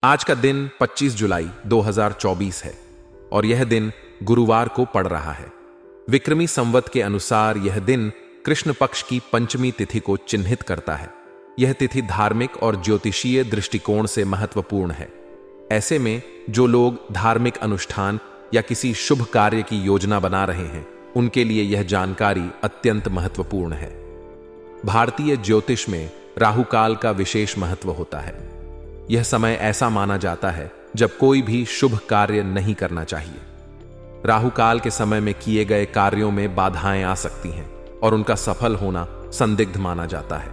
आज का दिन 25 जुलाई 2024 है और यह दिन गुरुवार को पड़ रहा है। विक्रमी संवत के अनुसार यह दिन कृष्ण पक्ष की पंचमी तिथि को चिन्हित करता है। यह तिथि धार्मिक और ज्योतिषीय दृष्टिकोण से महत्वपूर्ण है। ऐसे में जो लोग धार्मिक अनुष्ठान या किसी शुभ कार्य की योजना बना रहे हैं, उनके लिए यह जानकारी अत्यंत महत्वपूर्ण है। भारतीय ज्योतिष में राहुकाल का विशेष महत्व होता है। यह समय ऐसा माना जाता है जब कोई भी शुभ कार्य नहीं करना चाहिए। राहुकाल के समय में किए गए कार्यों में बाधाएं आ सकती हैं और उनका सफल होना संदिग्ध माना जाता है।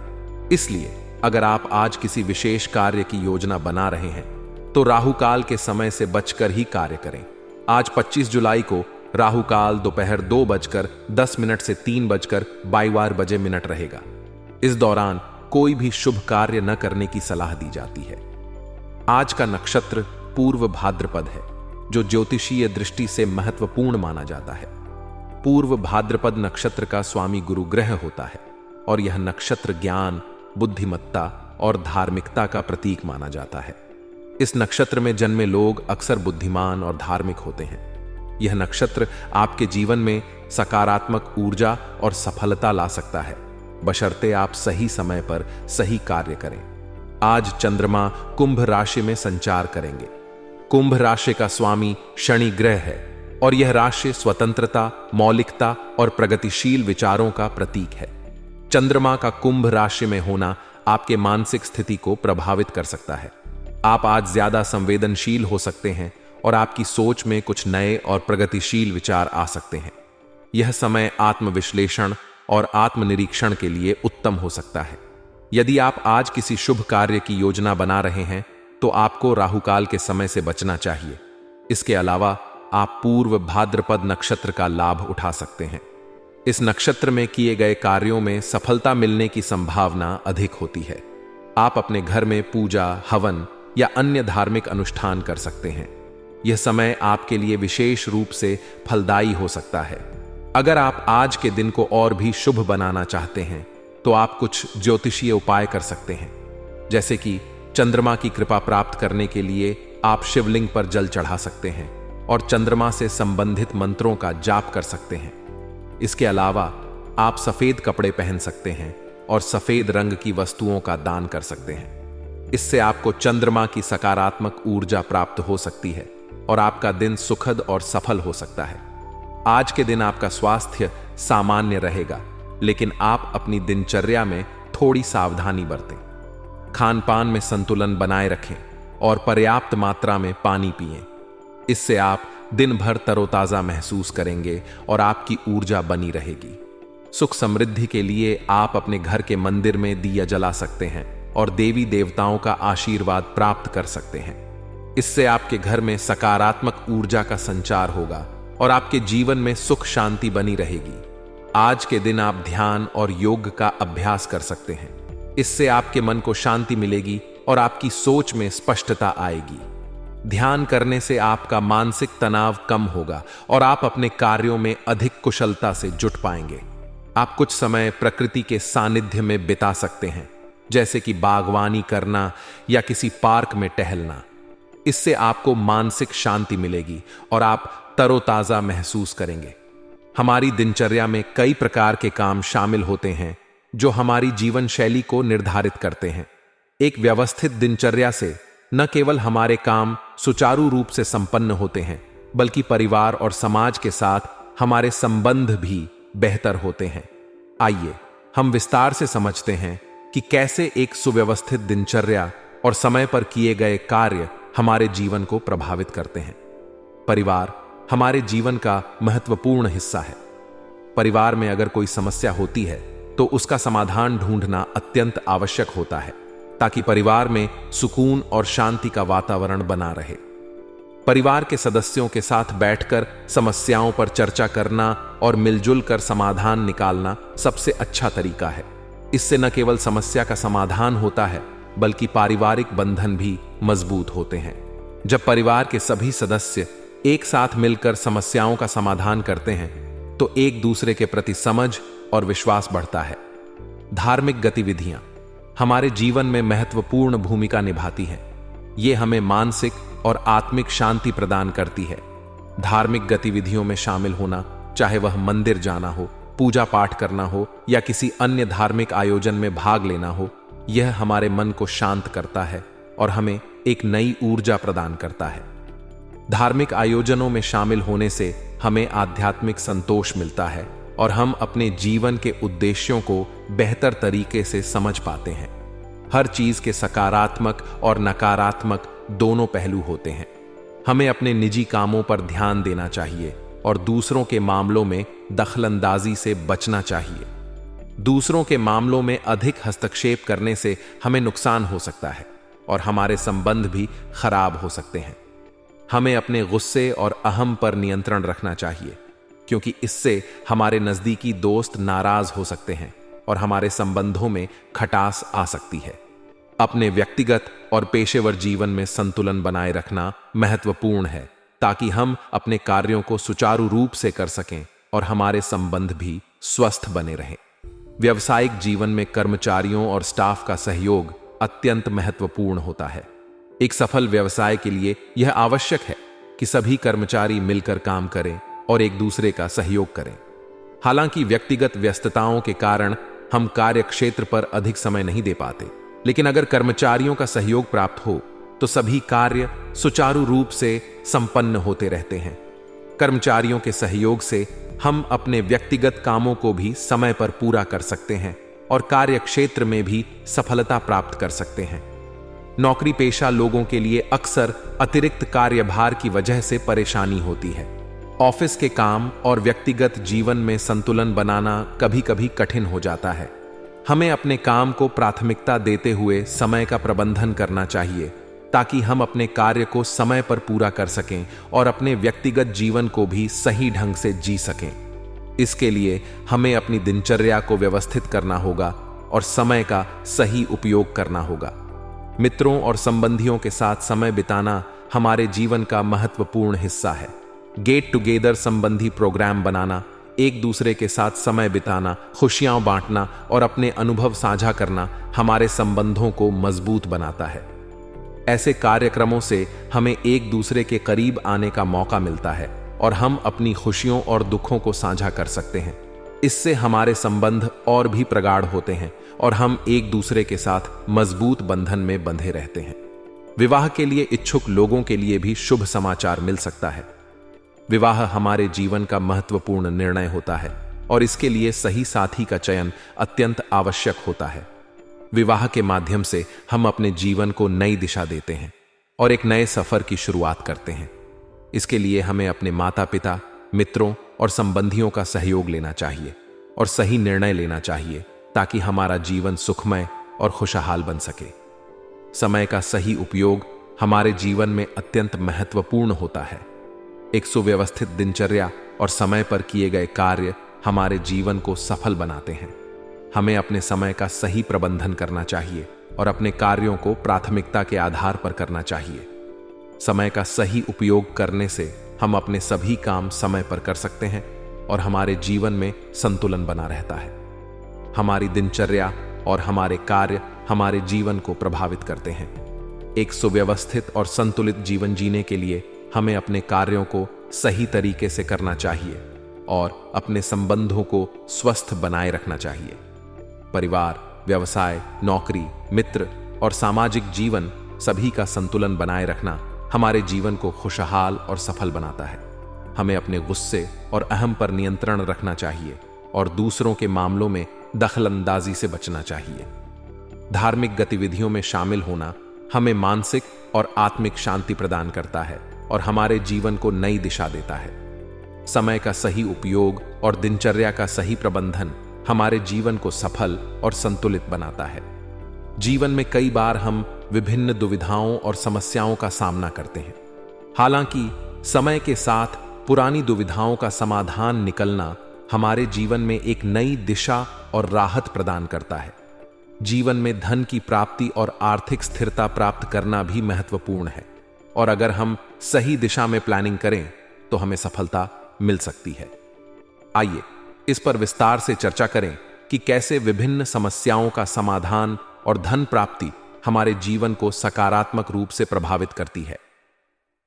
इसलिए अगर आप आज किसी विशेष कार्य की योजना बना रहे हैं तो राहुकाल के समय से बचकर ही कार्य करें। आज 25 जुलाई को राहुकाल दोपहर 2:10 से 3:22 रहेगा। इस दौरान कोई भी शुभ कार्य न करने की सलाह दी जाती है। आज का नक्षत्र पूर्व भाद्रपद है, जो ज्योतिषीय दृष्टि से महत्वपूर्ण माना जाता है। पूर्व भाद्रपद नक्षत्र का स्वामी गुरु ग्रह होता है और यह नक्षत्र ज्ञान, बुद्धिमत्ता और धार्मिकता का प्रतीक माना जाता है। इस नक्षत्र में जन्मे लोग अक्सर बुद्धिमान और धार्मिक होते हैं। यह नक्षत्र आपके जीवन में सकारात्मक ऊर्जा और सफलता ला सकता है, बशर्ते आप सही समय पर सही कार्य करें। आज चंद्रमा कुंभ राशि में संचार करेंगे। कुंभ राशि का स्वामी शनि ग्रह है और यह राशि स्वतंत्रता, मौलिकता और प्रगतिशील विचारों का प्रतीक है। चंद्रमा का कुंभ राशि में होना आपके मानसिक स्थिति को प्रभावित कर सकता है। आप आज ज्यादा संवेदनशील हो सकते हैं और आपकी सोच में कुछ नए और प्रगतिशील विचार आ सकते हैं। यह समय आत्मविश्लेषण और आत्मनिरीक्षण के लिए उत्तम हो सकता है। यदि आप आज किसी शुभ कार्य की योजना बना रहे हैं तो आपको राहुकाल के समय से बचना चाहिए। इसके अलावा आप पूर्व भाद्रपद नक्षत्र का लाभ उठा सकते हैं। इस नक्षत्र में किए गए कार्यों में सफलता मिलने की संभावना अधिक होती है। आप अपने घर में पूजा, हवन या अन्य धार्मिक अनुष्ठान कर सकते हैं। यह समय आपके लिए विशेष रूप से फलदायी हो सकता है। अगर आप आज के दिन को और भी शुभ बनाना चाहते हैं तो आप कुछ ज्योतिषीय उपाय कर सकते हैं। जैसे कि चंद्रमा की कृपा प्राप्त करने के लिए आप शिवलिंग पर जल चढ़ा सकते हैं और चंद्रमा से संबंधित मंत्रों का जाप कर सकते हैं। इसके अलावा आप सफेद कपड़े पहन सकते हैं और सफेद रंग की वस्तुओं का दान कर सकते हैं। इससे आपको चंद्रमा की सकारात्मक ऊर्जा प्राप्त हो सकती है और आपका दिन सुखद और सफल हो सकता है। आज के दिन आपका स्वास्थ्य सामान्य रहेगा, लेकिन आप अपनी दिनचर्या में थोड़ी सावधानी बरतें। खान-पान में संतुलन बनाए रखें और पर्याप्त मात्रा में पानी पिएं। इससे आप दिन भर तरोताजा महसूस करेंगे और आपकी ऊर्जा बनी रहेगी। सुख समृद्धि के लिए आप अपने घर के मंदिर में दिया जला सकते हैं और देवी देवताओं का आशीर्वाद प्राप्त कर सकते हैं। इससे आपके घर में सकारात्मक ऊर्जा का संचार होगा और आपके जीवन में सुख शांति बनी रहेगी। आज के दिन आप ध्यान और योग का अभ्यास कर सकते हैं। इससे आपके मन को शांति मिलेगी और आपकी सोच में स्पष्टता आएगी। ध्यान करने से आपका मानसिक तनाव कम होगा और आप अपने कार्यों में अधिक कुशलता से जुट पाएंगे। आप कुछ समय प्रकृति के सानिध्य में बिता सकते हैं, जैसे कि बागवानी करना या किसी पार्क में टहलना। इससे आपको मानसिक शांति मिलेगी और आप तरोताजा महसूस करेंगे। हमारी दिनचर्या में कई प्रकार के काम शामिल होते हैं जो हमारी जीवन शैली को निर्धारित करते हैं। एक व्यवस्थित दिनचर्या से न केवल हमारे काम सुचारू रूप से संपन्न होते हैं, बल्कि परिवार और समाज के साथ हमारे संबंध भी बेहतर होते हैं। आइए हम विस्तार से समझते हैं कि कैसे एक सुव्यवस्थित दिनचर्या और समय पर किए गए कार्य हमारे जीवन को प्रभावित करते हैं। परिवार हमारे जीवन का महत्वपूर्ण हिस्सा है। परिवार में अगर कोई समस्या होती है तो उसका समाधान ढूंढना अत्यंत आवश्यक होता है, ताकि परिवार में सुकून और शांति का वातावरण बना रहे। परिवार के सदस्यों के साथ बैठकर समस्याओं पर चर्चा करना और मिलजुल कर समाधान निकालना सबसे अच्छा तरीका है। इससे न केवल समस्या का समाधान होता है, बल्कि पारिवारिक बंधन भी मजबूत होते हैं। जब परिवार के सभी सदस्य एक साथ मिलकर समस्याओं का समाधान करते हैं तो एक दूसरे के प्रति समझ और विश्वास बढ़ता है। धार्मिक गतिविधियां हमारे जीवन में महत्वपूर्ण भूमिका निभाती हैं। ये हमें मानसिक और आत्मिक शांति प्रदान करती है। धार्मिक गतिविधियों में शामिल होना, चाहे वह मंदिर जाना हो, पूजा पाठ करना हो या किसी अन्य धार्मिक आयोजन में भाग लेना हो, यह हमारे मन को शांत करता है और हमें एक नई ऊर्जा प्रदान करता है। धार्मिक आयोजनों में शामिल होने से हमें आध्यात्मिक संतोष मिलता है और हम अपने जीवन के उद्देश्यों को बेहतर तरीके से समझ पाते हैं। हर चीज के सकारात्मक और नकारात्मक दोनों पहलू होते हैं। हमें अपने निजी कामों पर ध्यान देना चाहिए और दूसरों के मामलों में दखलंदाजी से बचना चाहिए। दूसरों के मामलों में अधिक हस्तक्षेप करने से हमें नुकसान हो सकता है और हमारे संबंध भी खराब हो सकते हैं। हमें अपने गुस्से और अहम पर नियंत्रण रखना चाहिए, क्योंकि इससे हमारे नजदीकी दोस्त नाराज हो सकते हैं और हमारे संबंधों में खटास आ सकती है। अपने व्यक्तिगत और पेशेवर जीवन में संतुलन बनाए रखना महत्वपूर्ण है, ताकि हम अपने कार्यों को सुचारू रूप से कर सकें और हमारे संबंध भी स्वस्थ बने रहें। व्यावसायिक जीवन में कर्मचारियों और स्टाफ का सहयोग अत्यंत महत्वपूर्ण होता है। एक सफल व्यवसाय के लिए यह आवश्यक है कि सभी कर्मचारी मिलकर काम करें और एक दूसरे का सहयोग करें। हालांकि व्यक्तिगत व्यस्तताओं के कारण हम कार्य क्षेत्र पर अधिक समय नहीं दे पाते, लेकिन अगर कर्मचारियों का सहयोग प्राप्त हो तो सभी कार्य सुचारू रूप से संपन्न होते रहते हैं। कर्मचारियों के सहयोग से हम अपने व्यक्तिगत कामों को भी समय पर पूरा कर सकते हैं और कार्य क्षेत्र में भी सफलता प्राप्त कर सकते हैं। नौकरी पेशा लोगों के लिए अक्सर अतिरिक्त कार्यभार की वजह से परेशानी होती है। ऑफिस के काम और व्यक्तिगत जीवन में संतुलन बनाना कभी कभी कठिन हो जाता है। हमें अपने काम को प्राथमिकता देते हुए समय का प्रबंधन करना चाहिए, ताकि हम अपने कार्य को समय पर पूरा कर सकें और अपने व्यक्तिगत जीवन को भी सही ढंग से जी सकें। इसके लिए हमें अपनी दिनचर्या को व्यवस्थित करना होगा और समय का सही उपयोग करना होगा। मित्रों और संबंधियों के साथ समय बिताना हमारे जीवन का महत्वपूर्ण हिस्सा है। गेट टुगेदर संबंधी प्रोग्राम बनाना, एक दूसरे के साथ समय बिताना, खुशियां बांटना और अपने अनुभव साझा करना हमारे संबंधों को मजबूत बनाता है। ऐसे कार्यक्रमों से हमें एक दूसरे के करीब आने का मौका मिलता है और हम अपनी खुशियों और दुखों को साझा कर सकते हैं। इससे हमारे संबंध और भी प्रगाढ़ होते हैं और हम एक दूसरे के साथ मजबूत बंधन में बंधे रहते हैं। विवाह के लिए इच्छुक लोगों के लिए भी शुभ समाचार मिल सकता है। विवाह हमारे जीवन का महत्वपूर्ण निर्णय होता है और इसके लिए सही साथी का चयन अत्यंत आवश्यक होता है। विवाह के माध्यम से हम अपने जीवन को नई दिशा देते हैं और एक नए सफर की शुरुआत करते हैं। इसके लिए हमें अपने माता पिता, मित्रों और संबंधियों का सहयोग लेना चाहिए और सही निर्णय लेना चाहिए, ताकि हमारा जीवन सुखमय और खुशहाल बन सके। समय का सही उपयोग हमारे जीवन में अत्यंत महत्वपूर्ण होता है। एक सुव्यवस्थित दिनचर्या और समय पर किए गए कार्य हमारे जीवन को सफल बनाते हैं। हमें अपने समय का सही प्रबंधन करना चाहिए और अपने कार्यों को प्राथमिकता के आधार पर करना चाहिए। समय का सही उपयोग करने से हम अपने सभी काम समय पर कर सकते हैं और हमारे जीवन में संतुलन बना रहता है। हमारी दिनचर्या और हमारे कार्य हमारे जीवन को प्रभावित करते हैं। एक सुव्यवस्थित और संतुलित जीवन जीने के लिए हमें अपने कार्यों को सही तरीके से करना चाहिए और अपने संबंधों को स्वस्थ बनाए रखना चाहिए। परिवार, व्यवसाय, नौकरी, मित्र और सामाजिक जीवन सभी का संतुलन बनाए रखना हमारे जीवन को खुशहाल और सफल बनाता है। हमें अपने गुस्से और अहम पर नियंत्रण रखना चाहिए और दूसरों के मामलों में दखलंदाजी से बचना चाहिए। धार्मिक गतिविधियों में शामिल होना हमें मानसिक और आत्मिक शांति प्रदान करता है और हमारे जीवन को नई दिशा देता है। समय का सही उपयोग और दिनचर्या का सही प्रबंधन हमारे जीवन को सफल और संतुलित बनाता है। जीवन में कई बार हम विभिन्न दुविधाओं और समस्याओं का सामना करते हैं। हालांकि समय के साथ पुरानी दुविधाओं का समाधान निकलना हमारे जीवन में एक नई दिशा और राहत प्रदान करता है। जीवन में धन की प्राप्ति और आर्थिक स्थिरता प्राप्त करना भी महत्वपूर्ण है और अगर हम सही दिशा में प्लानिंग करें तो हमें सफलता मिल सकती है। आइए इस पर विस्तार से चर्चा करें कि कैसे विभिन्न समस्याओं का समाधान और धन प्राप्ति हमारे जीवन को सकारात्मक रूप से प्रभावित करती है।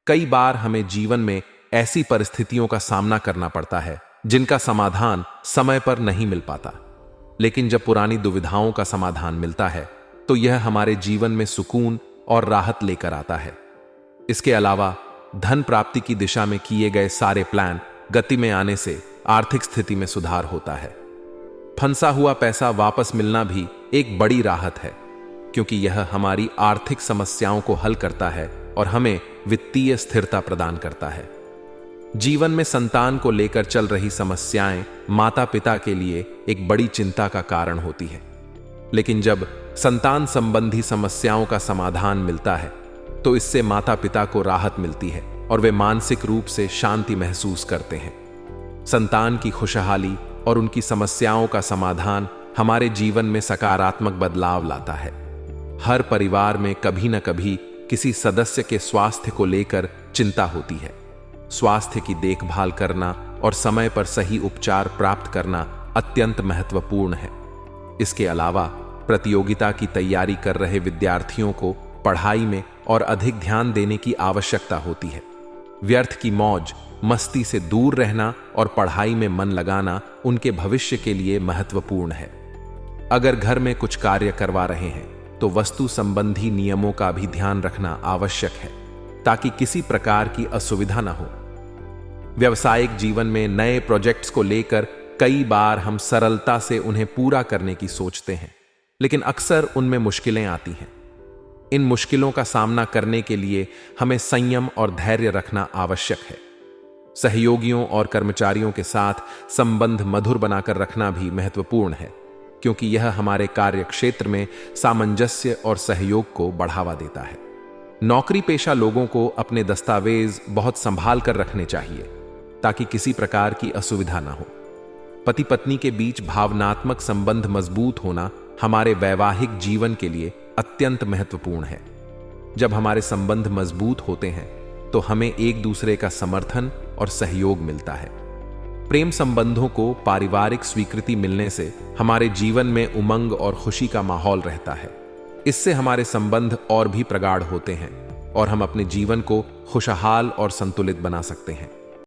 कई बार हमें जीवन में ऐसी परिस्थितियों का सामना करना पड़ता है जिनका समाधान समय पर नहीं मिल पाता, लेकिन जब पुरानी दुविधाओं का समाधान मिलता है तो यह हमारे जीवन में सुकून और राहत लेकर आता है। इसके अलावा धन प्राप्ति की दिशा में किए गए सारे प्लान गति में आने से आर्थिक स्थिति में सुधार होता है। फंसा हुआ पैसा वापस मिलना भी एक बड़ी राहत है, क्योंकि यह हमारी आर्थिक समस्याओं को हल करता है और हमें वित्तीय स्थिरता प्रदान करता है। जीवन में संतान को लेकर चल रही समस्याएं माता पिता के लिए एक बड़ी चिंता का कारण होती है, लेकिन जब संतान संबंधी समस्याओं का समाधान मिलता है तो इससे माता पिता को राहत मिलती है और वे मानसिक रूप से शांति महसूस करते हैं। संतान की खुशहाली और उनकी समस्याओं का समाधान हमारे जीवन में सकारात्मक बदलाव लाता है। हर परिवार में कभी न कभी किसी सदस्य के स्वास्थ्य को लेकर चिंता होती है। स्वास्थ्य की देखभाल करना और समय पर सही उपचार प्राप्त करना अत्यंत महत्वपूर्ण है। इसके अलावा प्रतियोगिता की तैयारी कर रहे विद्यार्थियों को पढ़ाई में और अधिक ध्यान देने की आवश्यकता होती है। व्यर्थ की मौज मस्ती से दूर रहना और पढ़ाई में मन लगाना उनके भविष्य के लिए महत्वपूर्ण है। अगर घर में कुछ कार्य करवा रहे हैं तो वस्तु संबंधी नियमों का भी ध्यान रखना आवश्यक है, ताकि किसी प्रकार की असुविधा न हो। व्यावसायिक जीवन में नए प्रोजेक्ट्स को लेकर कई बार हम सरलता से उन्हें पूरा करने की सोचते हैं, लेकिन अक्सर उनमें मुश्किलें आती हैं। इन मुश्किलों का सामना करने के लिए हमें संयम और धैर्य रखना आवश्यक है। सहयोगियों और कर्मचारियों के साथ संबंध मधुर बनाकर रखना भी महत्वपूर्ण है, क्योंकि यह हमारे कार्य क्षेत्र में सामंजस्य और सहयोग को बढ़ावा देता है। नौकरी पेशा लोगों को अपने दस्तावेज बहुत संभाल कर रखने चाहिए, ताकि किसी प्रकार की असुविधा न हो। पति पत्नी के बीच भावनात्मक संबंध मजबूत होना हमारे वैवाहिक जीवन के लिए अत्यंत महत्वपूर्ण है। जब हमारे संबंध मजबूत होते हैं तो हमें एक दूसरे का समर्थन और सहयोग मिलता है। प्रेम संबंधों को पारिवारिक स्वीकृति मिलने से हमारे जीवन में उमंग और खुशी का माहौल रहता है। इससे हमारे संबंध और भी प्रगाढ़ होते हैं और हम अपने जीवन को खुशहाल और संतुलित बना सकते हैं।